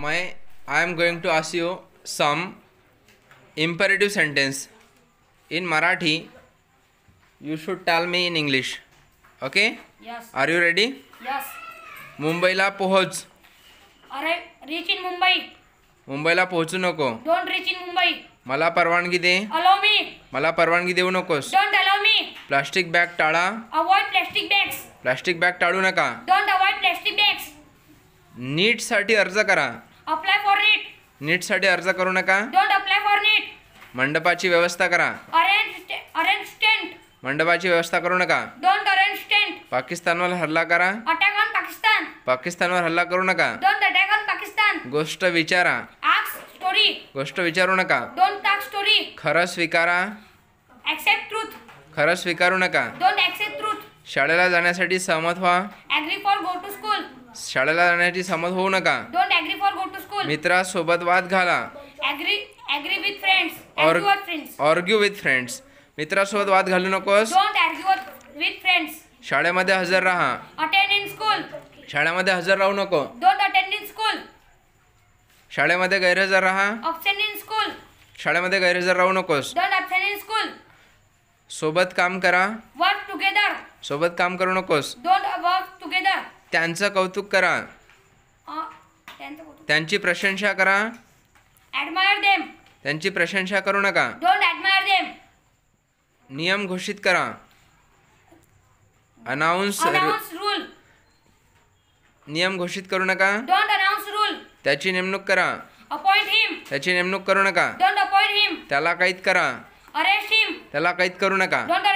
I am going to ask you some imperative sentence in Marathi. You should tell me in English. Okay? Yes. Are you ready? Yes. मुंबईला पोहोच. Reach in Mumbai. मुंबईला पोहोचू नको. Don't reach in Mumbai. मला परवानगी दे. Allow me. मला परवानगी देऊ नकोस. Don't allow me. Plastic bag टाळा. Avoid plastic bags. Plastic bag टाळू नका. Don't avoid plastic bags. नीटसाठी अर्ज करा. Apply for NEET. नीटसाठी अर्ज करू नका. Don't apply for NEET. मंडपाची व्यवस्था करा. Arrange tent. मंडपाची व्यवस्था करू नका. Don't arrange tent. पाकिस्तानवर हल्ला करा. Attack on Pakistan. पाकिस्तानवर हल्ला करू नका. Don't attack on Pakistan. गोष्ट विचारा. Ask story. गोष्ट विचारू नका. Don't talk story. खरं स्वीकारा. Accept truth. खरं स्वीकारू नका. Don't accept truth. शाळेला जाण्यासाठी सहमत व्हा. Agree for go to school. शाळेला जाण्यासाठी सहमत होऊ नका. Don't agree for go to school. मित्रासोबत वाद घाला. Agree with friends. Or Argue with friends. argue with friends. मित्रासोबत वाद घालू नकोस. Don't argue with friends. शाळेमध्ये हजर राहा. Attend in school. शाळेमध्ये हजर राहू नको. Don't attend in school. शाळेमध्ये गैरहजर राहा. Absent in school. शाळेमध्ये गैरहजर राहू नकोस. Don't absent in school. सोबत काम करा. Work together. सोबत काम करू नकोस. Don't work together. त्यांचं कौतुक करा. त्यांची प्रशंसा करा. Admire them. त्यांची प्रशंसा करू नका. Don't admire them. नियम घोषित करा. Announce rule. नियम घोषित करू नका. Don't announce rule. त्याची नेमणूक करा. Appoint him. त्याची नेमणूक करू नका. Don't appoint him. त्याला कैद करा. Arrest him. त्याला कैद करू नका. Don't